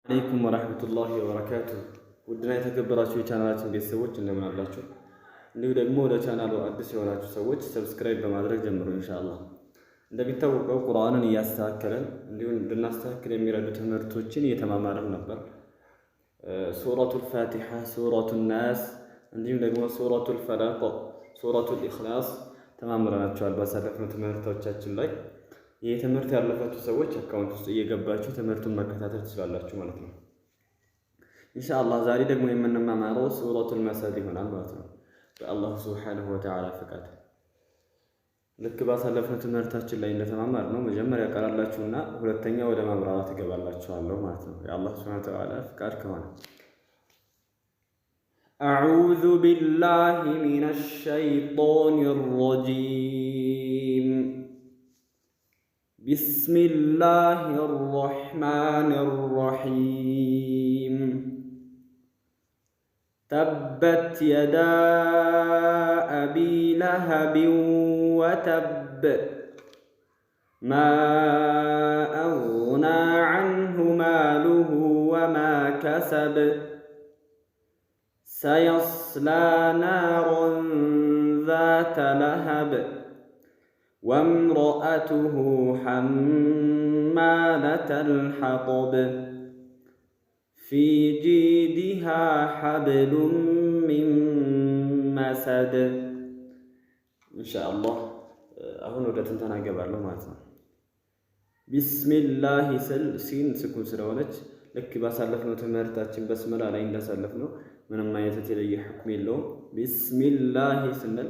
አለይኩም ወራህመቱላሂ ወበረካቱሁ። ውድና የተከበራችሁ የቻናላችን ቤተሰቦች እንደምን አላችሁ? እንዲሁ ደግሞ ወደ ቻናሉ አዲስ የሆናችሁ ሰዎች ሰብስክራይብ በማድረግ ጀምሩ ኢንሻአላህ። እንደሚታወቀው ቁርአንን እያስተካከለን እንዲሁም እንድናስተካክል የሚረዱ ትምህርቶችን እየተማማርን ነበር። ሱረቱል ፋቲሃ፣ ሱረቱን ናስ እንዲሁም ደግሞ ሱረቱል ፈላቅ፣ ሱረቱል ኢኽላስ ተማምረናቸዋል ባሳለፍነው ትምህርቶቻችን ላይ። ይህ ትምህርት ያለፋችሁ ሰዎች አካውንት ውስጥ እየገባችሁ ትምህርቱን መከታተል ትችላላችሁ ማለት ነው። ኢንሻአላህ ዛሬ ደግሞ የምንማማረው ሱረቱል መሰድ ይሆናል ማለት ነው በአላህ ሱብሓነሁ ወተዓላ ፍቃድ። ልክ ባሳለፍነው ትምህርታችን ላይ እንደተማማር ነው መጀመሪያ ቀራላችሁና ሁለተኛ ወደ ማብራራት እገባላችኋለሁ ማለት ነው የአላህ ሱብሓነሁ ወተዓላ ፍቃድ ከሆነ። አዑዙ ቢላሂ ሚነሽ ሸይጧኒር ረጂም بسم الله الرحمن الرحيم تبت يدا أبي لهب وتب ما أغنى عنه ماله وما كسب سيصلى نارا ذات لهب وامرأته حمالة الحطب في جيدها حبل من مسد إن شاء الله أهون ودتن تناقب له ماتنا بسم الله سين سكون سلونج لك بسالفنا تمرتاتين بسم الله لين سالفنا من ما يتتلي حكم له بسم الله سنل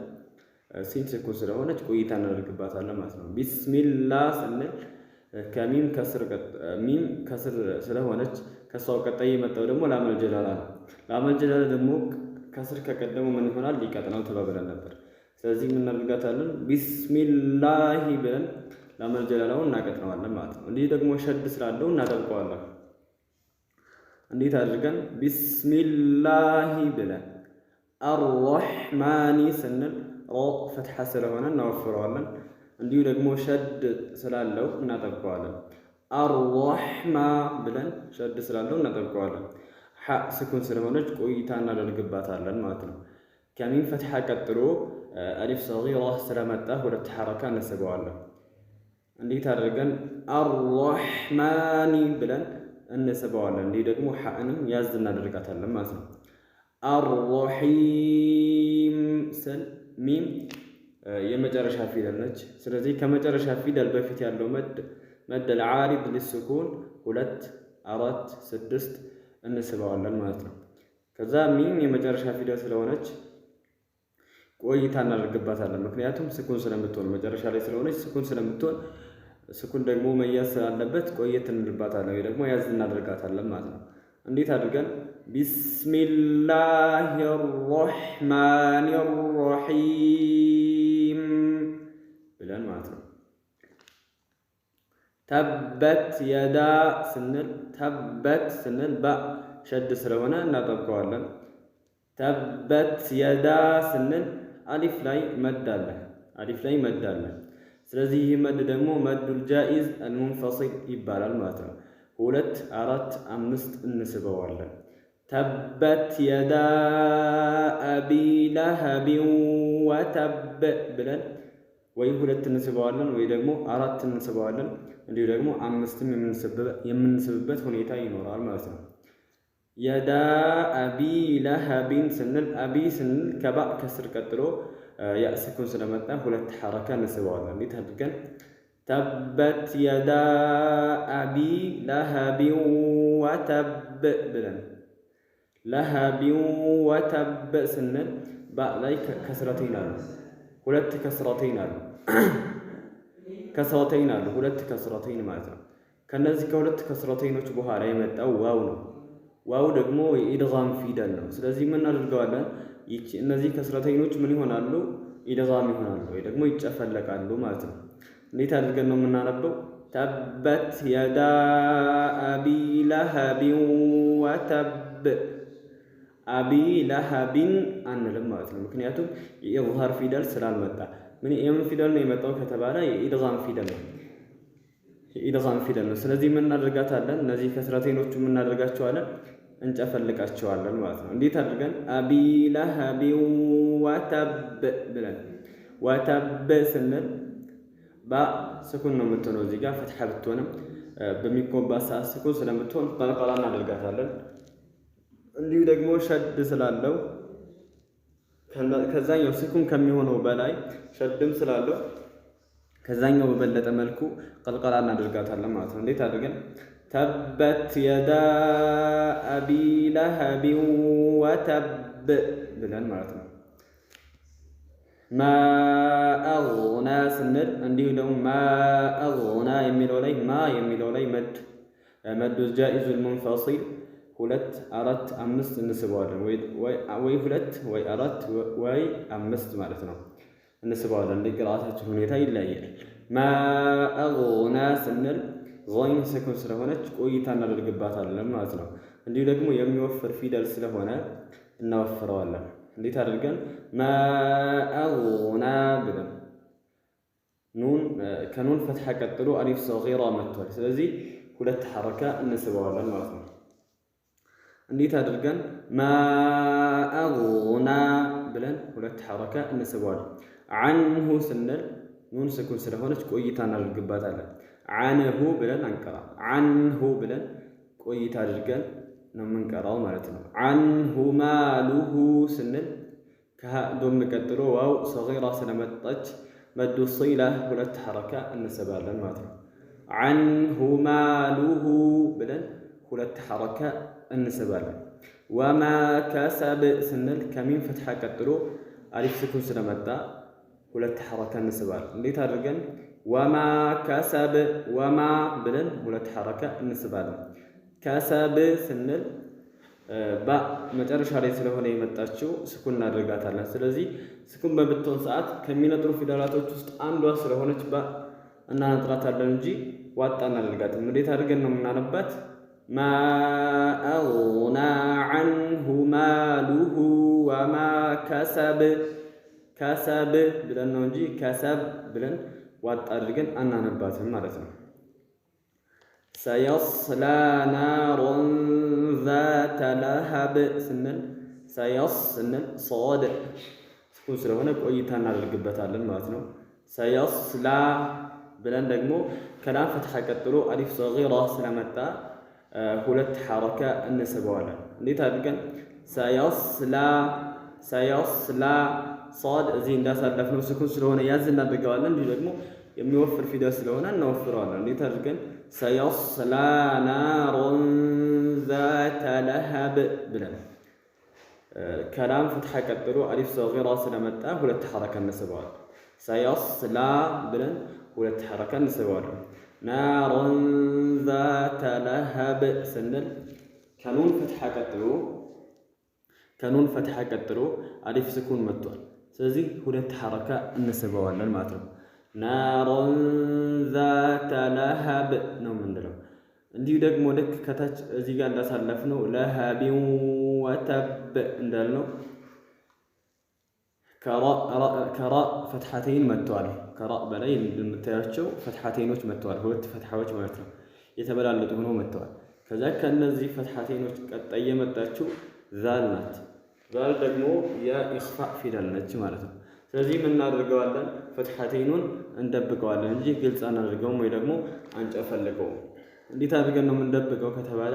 ሲን ስኩን ስለሆነች ቆይታ እናደርግባታለን ማለት ነው። ቢስሚላህ ስንል ከሚም ከስር ስለሆነች ከሷው ቀጣይ የመጣው ደግሞ ላመል ጀላላ ነው። ላመል ጀላላ ደግሞ ከስር ከቀደመው ምን ይሆናል? ሊቀጥናው ተባብለን ነበር። ስለዚህ ምን እናደርጋታለን? ቢስሚላህ ብለን ላመል ጀላላውን እናቀጥነዋለን ማለት ነው። እንዲህ ደግሞ ሸድ ስላለው እናጠብቀዋለን። እንዴት አድርገን? ቢስሚላህ ብለን አርረህማኒ ስንል ሮ ፈትሐ ስለሆነ እናወፍረዋለን። እንዲሁ ደግሞ ሸድ ስላለው እናጠብቀዋለን። አርረህማ ብለን ሸድ ስላለው እናጠብቀዋለን። ሐ ስኩን ስለሆነች ቆይታ እናደርግባታለን ማለት ነው። ከሚም ፈትሐ ቀጥሎ አሊፍ ሰጊራ ስለመጣ ሁለት ሐረካ እንስበዋለን። እንዴት አድርገን? አርረህማኒ ብለን እንስበዋለን። እንዲህ ደግሞ ሐእንም ያዝ እናደርጋታለን ማለት ነው። አርረሂም ስል ሚም የመጨረሻ ፊደል ነች። ስለዚህ ከመጨረሻ ፊደል በፊት ያለው መደል ዓሪድ ሊስኩን 2 4 6 እንስበዋለን ማለት ነው። ከዛ ሚም የመጨረሻ ፊደል ስለሆነች ቆይታ እናደርግባታለን። ምክንያቱም ስኩን ስለምትሆን መጨረሻ ላይ ስለሆነች ስኩን ስለምትሆን ስኩን ደግሞ መያዝ ስላለበት ቆየት እንልባታለን ወይ ደግሞ ያዝ እናደርጋታለን ማለት ነው። እንዴት አድርገን? ቢስሚላሂ ረሕማኒ ረሒም ብለን ማለት ነው። ተበት የዳ ስንል ባ ሸድ ስለሆነ እናጠብቀዋለን። ተበት የዳ ስንል አሊፍ ላይ መድ አለ። ስለዚህ ይህ መድ ደግሞ መዱል ጃኢዝ አልሙንፈሲል ይባላል ማለት ነው። 2 4 5 እንስበዋለን። ተበት የዳ አቢ ለሀብ ወተብ ብለን ወይ 2 እንስበዋለን ወይ ደግሞ 4 እንስበዋለን። እንዲሁ ደግሞ 5ም የምንስብበት ሁኔታ ይኖራል ማለት ነው። የዳ አቢ ለሀቢን ስንል አቢ ስንል ከባ ከስር ቀጥሎ ያ ስኩን ስለመጣ 2 ሐረካ እንስበዋለን። እንዴት አድርገን? ተበት የዳ አቢ ለሀብ ወተብ ብለን ለሀብ ወተብ ስንል ባ ላይ ከስረተይን አሉ። 2 ከስረተይን አሉ። 2 ከስረተይን ማለት ነው። ከነዚህ ከ2 ከስረተይኖች በኋላ የመጣው ዋው ነው። ዋው ደግሞ የኢድጋም ፊደል ነው። ስለዚህ ምን እናደርገዋለን? እነዚህ ከስረተይኖች ምን ይሆናሉ? ኢድጋም ይሆናሉ ወይ ደግሞ ይጨፈለቃሉ ማለት ነው። እንዴት አድርገን ነው የምናነበው? ተበት የዳ አቢ ለሀብ ወተብ አቢ ለሀቢን አንልም ማለት ነው። ምክንያቱም የኢዝሃር ፊደል ስላልመጣ። የምን ፊደል ነው የመጣው ከተባለ የኢድጋም ፊደል ነው። ኢድጋም ፊደል ነው። ስለዚህ ምን እናደርጋታለን? እነዚህ ከስረቴኖቹ ምን እናደርጋቸዋለን? እንጨፈልቃቸዋለን ማለት ነው። እንዴት አድርገን? አቢ ለሀቢ ወተብ ብለን ወተብ ስንል ባ ስኩን ነው የምትሆነው። እዚህ ጋር ፈትሐ ብትሆንም በሚቆባ ሰዓት ስኩን ስለምትሆን ቀልቀላ እናደርጋታለን። እንዲሁ ደግሞ ሸድ ስላለው ከዛኛው ስኩን ከሚሆነው በላይ ሸድም ስላለው ከዛኛው በበለጠ መልኩ ቀልቀላ እናደርጋታለን ማለት ነው። እንዴት አድርገን? ተበት የዳ አቢ ለሀቢ ወተብ ብለን ማለት ነው። ማ አግና ስንል እንዲሁ ደግሞ ማ አግና የሚለው ላይ ማ የሚለው ላይ መዱ ጃኢዙል ሙንፈሲል 2 4 5 እንስበዋለን። ወይ 2 ወይ 4 ወይ 5 ማለት ነው እንስበዋለን። እንደ ቅራአታችን ሁኔታ ይለያያል። ማ አግና ስንል ዞይን ስኩን ስለሆነች ቆይታ እናደርግባታለን ማለት ነው። እንዲሁ ደግሞ የሚወፍር ፊደል ስለሆነ እናወፍረዋለን። እንዴት አድርገን? ማ አግና ብለን ኑን ከኑን ፈትሐ ቀጥሎ አሊፍ ሰጊራ መጥቷል። ስለዚህ 2 ሐረካ እንስበዋለን ማለት ነው። እንዴት አድርገን? ማ አግና ብለን 2 ሐረካ እንስበዋለን። አንሁ ስንል ኑን ስኩን ስለሆነች ቆይታ እናደርግባታለን። አንሁ ብለን አንቀራ። አንሁ ብለን ቆይታ አድርገን ነው የምንቀራው ማለት ነው። አንሁ ማሉሁ ስንል ከዶም ቀጥሎ ዋው ሰጊራ ስለመጣች መዱ ሲላ 2 ሐረካ እንስባለን ማለት ነው። አንሁ ማሉሁ ብለን 2 ሐረካ እንስባለን። ወማ ከሰብ ስንል ከሚን ፈትሐ ቀጥሎ አሊፍ ስኩን ስለመጣ 2 ሐረካ እንስባለን። እንዴት አድርገን? ወማ ከሰብ ወማ ብለን 2 ሐረካ እንስባለን። ከሰብ ስንል ባ መጨረሻ ላይ ስለሆነ የመጣችው ስኩን እናደርጋታለን። ስለዚህ ስኩን በምትሆን ሰዓት ከሚነጥሩ ፊደላቶች ውስጥ አንዷ ስለሆነች ባ እናነጥራታለን እንጂ ዋጣ እናደርጋትም። እንዴት አድርገን ነው የምናነባት? ማ አግና ዐንሁ ማሉሁ ወማ ከሰብ ከሰብ ብለን ነው እንጂ ከሰብ ብለን ዋጣ አድርገን አናነባትም ማለት ነው። ሰየስላ ናሮን ዛተ ለሀብ ስንል ሰየስ ስንል ሶድ ስኩን ስለሆነ ቆይታ እናደርግበታለን ማለት ነው። ሰየስላ ብለን ደግሞ ከላም ፈትሐ ቀጥሎ አሊፍ ሰጊራ ስለመጣ 2 ሐረካ እንስበዋለን። እንዴት አድርገን? ሰየስላ ሰየስላ ሶድ እዚህ እንዳሳለፍነው ስኩን ስለሆነ ያዝ እናደርገዋለን። እንዲሁ ደግሞ የሚወፍር ፊደል ስለሆነ እናወፍረዋለን። እንዴት አድርገን? ሰየስላ ናሮን ዛተ ለሀብ ብለን ከላም ፍትሐ ቀጥሎ አሊፍ ሰጊራ ስለመጣ 2 ሐረካ እንስበዋለን። ሰየስላ ብለን 2 ሐረካ እንስበዋለን። ናሮን ዛተ ለሀብ ስንል ከኑን ፈትሐ ቀጥሎ አሊፍ ስኩን መጥቷል። ስለዚህ 2 ሐረካ እንስበዋለን ማለት ነው። ናሮን ዛተ ለሀብ ነው የምንለው። እንዲሁ ደግሞ ልክ ከታች እዚህ ጋር እንዳሳለፍነው ለሀቢን ወተብ እንዳልነው ከራ ፈትሐቴን መጥተዋል። ከራ በላይ የምታያቸው ፈትሐቴኖች መጥተዋል። 2 ፈትሐዎች ማለት ነው የተበላለጡ ሆነው መጥተዋል። ከዛ ከነዚህ ፈትሐቴኖች ቀጣይ የመጣችው ዛል ናት። ዛል ደግሞ የኢኽፋእ ፊደል ነች ማለት ነው። ስለዚህ ምን እናደርገዋለን? ፈትሐቴኑን እንደብቀዋለን እንጂ ግልጽ አናደርገውም ወይ ደግሞ አንጨፈልቀውም። እንዴት አድርገን ነው የምንደብቀው ከተባለ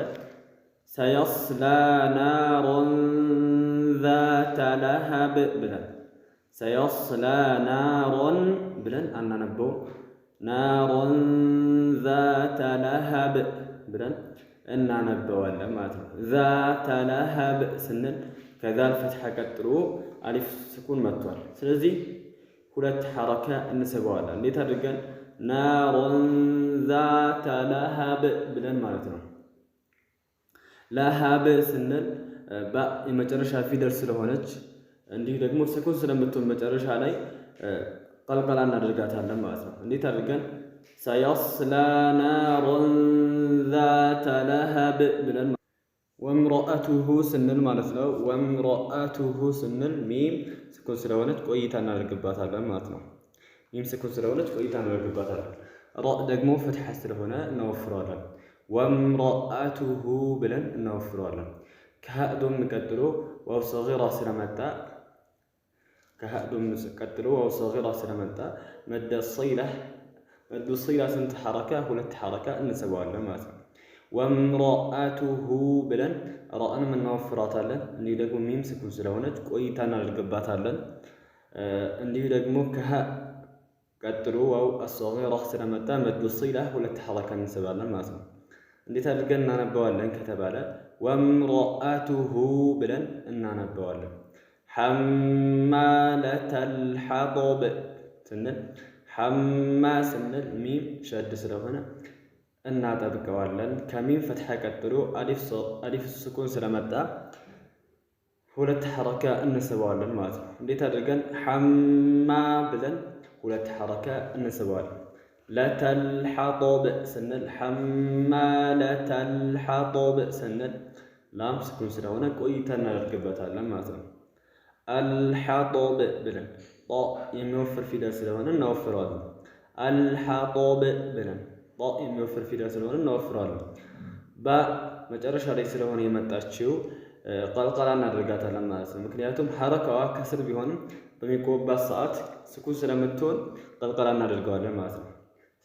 ሰየስላ ናሮን ዛተ ለሀብ ብለን ሰየስላ ናሮን ብለን አናነበውም። ናሮን ዛተ ለሀብ ብለን እናነበዋለን ማለት ነው። ዛተ ለሀብ ስንል ከዛል ፈትሐ ቀጥሎ አሊፍ ስኩን መጥቷል። ስለዚህ 2 ሐረካ እንስበዋለን። እንዴት አድርገን? ናሮን ዛተ ለሀብ ብለን ማለት ነው። ለሀብ ስንል ባ የመጨረሻ ፊደል ስለሆነች እንዲሁ ደግሞ ስኩን ስለምትሆን መጨረሻ ላይ ቀልቀላ እናደርጋታለን ማለት ነው። እንዴት አድርገን? ሰየስላ ናሮን ዛተ ለሀብ ብለን ወምሮአቱሁ ስንል ማለት ነው። ወምሮአቱሁ ስንል ሚም ስኩን ስለሆነች ቆይታ እናደርግባታለን ማለት ነው። ሚም ስኩን ስለሆነች ቆይታ እናደርግባታለን። ራእ ደግሞ ፍትሐ ስለሆነ እናወፍረዋለን። ወምረአቱሁ ብለን እናወፍረዋለን። ከሀእ ዶም ቀጥሎ ዋው ሰጊራ ስለመጣ መደ ሲላ ስንት ሐረካ? ሁለት ሐረካ እንስበዋለን ማለት ነው። ወምረአቱሁ ብለን ራእንም እናወፍራታለን። እንዲሁ ደግሞ ሚም ስኩን ስለሆነች ቆይታ እናደርግባታለን። እንዲሁ ደግሞ ከሀእ ቀጥሎ ዋው አሰጊራ ስለመጣ መዱ ሲላ ሁለት ሐረካ እንስባለን ማለት ነው። እንዴት አድርገን እናነበዋለን ከተባለ ወምረአቱሁ ብለን እናነበዋለን። ሐማለተል ሐጠብ ስንል ሐማ ስንል ሚም ሸድ ስለሆነ እናጠብቀዋለን። ከሚም ፈትሐ ቀጥሎ አሊፍ ስኩን ስለመጣ ሁለት ሐረካ እንስበዋለን ማለት ነው። እንዴት አድርገን ሐማ ብለን ሁለት ሐረካ እንስበዋለን። ለተል ሐጠብ ስንል ሐማለተል ሐጠብ ስንል ላም ስኩን ስለሆነ ቆይታ እናደርግበታለን ማለት ነው። አልሐጠብ ብለን የሚወፍር ፊደል ስለሆነ እናወፍረዋለን። አልሐጠብ ብለን የሚወፍር ፊደል ስለሆነ እናወፍረዋለን። በመጨረሻ ላይ ስለሆነ የመጣችው ቀልቀላ እናደርጋታለን ማለት ነው። ምክንያቱም ሐረካዋ ከስር ቢሆንም በሚቆባት ሰዓት ስኩን ስለምትሆን ቀልቀላ እናደርገዋለን ማለት ነው።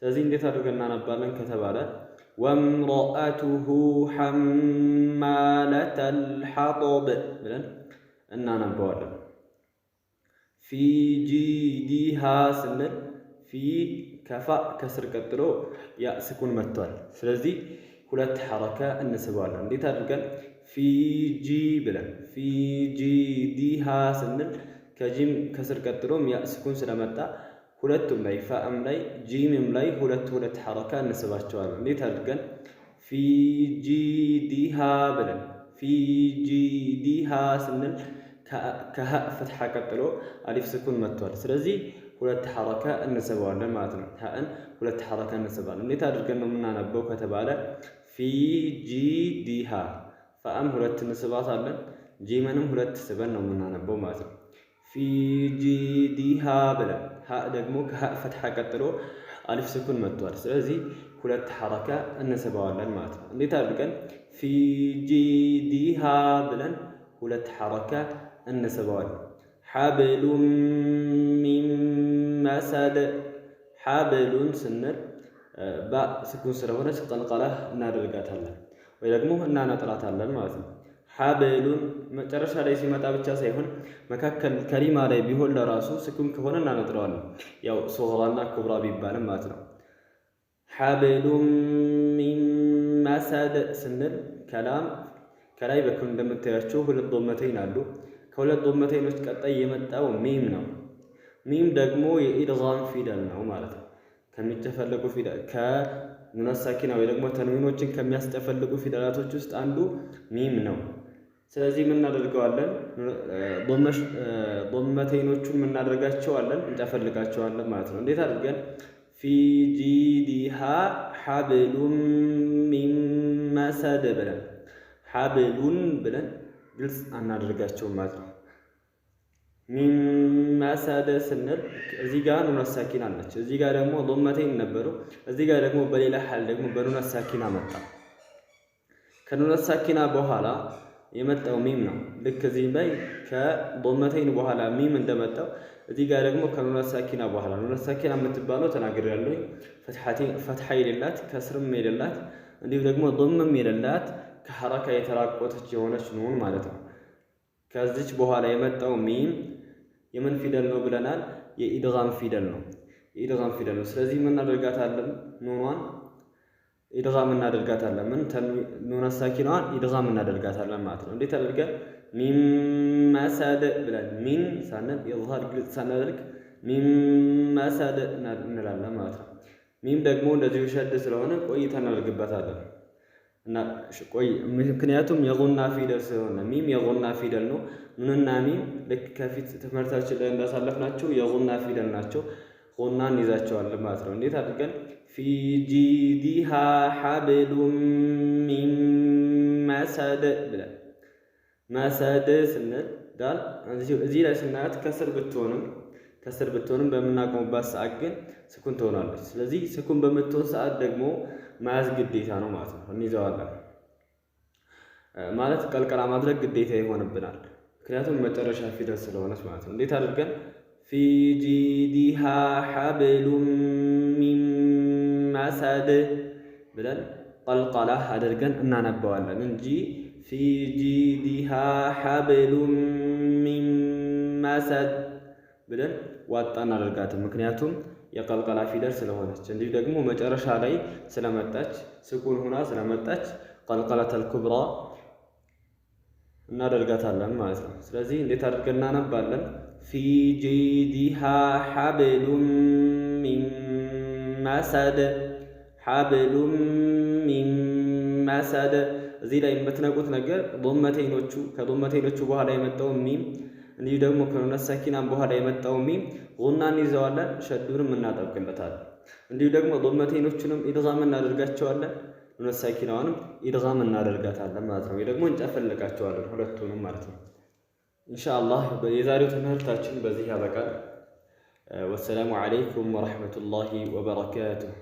ስለዚህ እንዴት አድርገን እናነባለን ከተባለ ወምረአቱሁ ሐማለተል ሐጠብ ብለን እናነባዋለን። ፊ ጂዲሃ ስንል ፊ ከፋ ከስር ቀጥሎ ያ ስኩን መጥቷል። ስለዚህ ሁለት ሐረካ እንስበዋለን። እንዴት አድርገን ፊ ጂ ብለን ፊ ጂዲሃ ስንል ከጂም ከስር ቀጥሎም ያ ስኩን ስለመጣ ሁለቱም ላይ ፋእም ላይ ጂምም ላይ ሁለት ሐረካ እንስባቸዋለን። እንዴት አድርገን ፊ ጂዲሃ ብለን ፊ ጂዲሃ ስንል ከሀ ፍትሐ ቀጥሎ አሊፍ ስኩን መጥቷል። ስለዚህ ሁለት ሐረካ እንስበዋለን ማለት ነው። ሀእን ሁለት ሐረካ እንስባለን። እንዴት አድርገን ነው የምናነበው ከተባለ ፊ ጂዲሃ ፋእም ሁለት እንስባታለን፣ ጂመንም ሁለት ስበን ነው የምናነበው ማለት ነው። ፊ ጂዲሃ ብለን ሀ ደግሞ ከሀ ፈትሐ ቀጥሎ አሊፍ ስኩን መጥቷል። ስለዚህ ሁለት ሐረካ እንስበዋለን ማለት ነው። እንዴት አድርገን ፊ ጂዲሃ ብለን ሁለት ሐረካ እንስበዋለን። ሐብሉን ሚን መሰድ ሐብሉን ስንል በስኩን ስለሆነች ቀልቀላ እናደርጋታለን ወይ ደግሞ እናነጥራታለን ማለት ነው። ሐብሉን መጨረሻ ላይ ሲመጣ ብቻ ሳይሆን መካከል ከሊማ ላይ ቢሆን ለራሱ ስኩን ከሆነ እናነጥረዋለን። ያው ሶግራና ኩብራ ቢባልም ማለት ነው። ሐብሉን ሚን መሰድ ስንል ከላይ በኩል እንደምታያቸው ሁለት ዶመተይን አሉ። ከሁለት ዶመተይኖች ቀጣይ የመጣው ሚም ነው። ሚም ደግሞ የኢድጋም ፊደል ነው ማለት ነው። ከሚጨፈለቁ ፊደል ከኑን ሳኪና ወይ ደግሞ ተንዊኖችን ከሚያስጨፈልቁ ፊደላቶች ውስጥ አንዱ ሚም ነው። ስለዚህ ምን እናደርገዋለን? ዶመተይኖቹን እናደርጋቸዋለን፣ እንጨፈልቃቸዋለን ማለት ነው። እንዴት አድርገን ፊ ጂዲሃ ሐብሉን ሚን መሰድ ብለን ሐብሉን ብለን ግልጽ አናደርጋቸውም ማለት ነው። ሚን መሰድ ስንል እዚህ ጋር ኑን ሳኪና አለች፣ እዚህ ጋር ደግሞ ዶመተይን ነበሩ። እዚህ ጋር ደግሞ በሌላ ሐል ደግሞ በኑን ሳኪና መጣ። ከኑን ሳኪና በኋላ የመጣው ሚም ነው። ልክ እዚህ ላይ ከዶመተይን በኋላ ሚም እንደመጣው እዚህ ጋር ደግሞ ከኑን ሳኪና በኋላ ኑን ሳኪና የምትባለው ተናግሬያለሁ። ፈትሐ የሌላት ከስርም የሌላት እንዲሁ ደግሞ ዶምም የሌላት ከሐረካ የተራቆተች የሆነች ኑን ማለት ነው። ከዚች በኋላ የመጣው ሚም የምን ፊደል ነው ብለናል? የኢድጋም ፊደል ነው። የኢድጋም ፊደል ነው። ስለዚህ ምን እናደርጋታለን? ኑኗን ኢድጋም እናደርጋታለን። ኑን ሳኪናዋን ኢድጋም እናደርጋታለን ማለት ነው። እንዴት አድርገን ሚን መሰድ ብለን ሚን ሳንል ኢዝሃር ግልጽ ሳናደርግ ሚን መሰድ እንላለን ማለት ነው። ሚም ደግሞ እንደዚሁ ሸድ ስለሆነ ቆይታ እናደርግበታለን እና ምክንያቱም የጉና ፊደል ስለሆነ ሚም የጉና ፊደል ነው። ኑንና ሚም ልክ ከፊት ትምህርታችን ላይ እንዳሳለፍናቸው የጉና ፊደል ናቸው። ጉናን ይዛቸዋለን ማለት ነው። እንዴት አድርገን ፊ ጂዲሃ ሐብሉን ሚን መሰድ ብለን መሰድ ስንል ዳል እዚህ ላይ ስናያት ከስር ብትሆንም ከስር ብትሆንም በምናቆምባት ሰዓት ግን ስኩን ትሆናለች። ስለዚህ ስኩን በምትሆን ሰዓት ደግሞ መያዝ ግዴታ ነው ማለት ነው። እንይዘዋለን ማለት ቀልቀላ ማድረግ ግዴታ ይሆንብናል። ምክንያቱም መጨረሻ ፊደል ስለሆነች ማለት ነው። እንዴት አድርገን ፊ ጂዲሃ ሐብሉም ሚን መሰድ ብለን ቀልቀላ አድርገን እናነባዋለን እንጂ ፊ ጂዲሃ ሐብሉም ሚን መሰድ ብለን ዋጣ እናደርጋትም። ምክንያቱም የቀልቀላ ፊደል ስለሆነች፣ እንዲሁ ደግሞ መጨረሻ ላይ ስለመጣች ስኩን ሁና ስለመጣች ቀልቀለተል ኩብራ እናደርጋታለን ማለት ነው። ስለዚህ እንዴት አድርገን እናነባለን? ፊ ጂዲሃ ሐብሉም ሚን መሰድ፣ ሐብሉም ሚን መሰድ። እዚህ ላይ የምትነቁት ነገር ዶመቴኖቹ ከዶመቴኖቹ በኋላ የመጣው ሚም እንዲሁ ደግሞ ከኑነ ሰኪናን በኋላ የመጣው ሚም ጉናን ይዘዋለን፣ ሸዱንም እናጠብቅለታለን። እንዲሁ ደግሞ ዶመቴኖቹንም ኢድጋም እናደርጋቸዋለን፣ ኑነ ሰኪናውንም ኢድጋም እናደርጋታለን ማለት ነው። ወይ ደግሞ እንጨፈልቃቸዋለን ሁለቱንም ማለት ነው። ኢንሻአላህ የዛሬው ትምህርታችን በዚህ ያበቃል። ወሰላሙ አለይኩም ወራህመቱላሂ ወበረካቱሁ።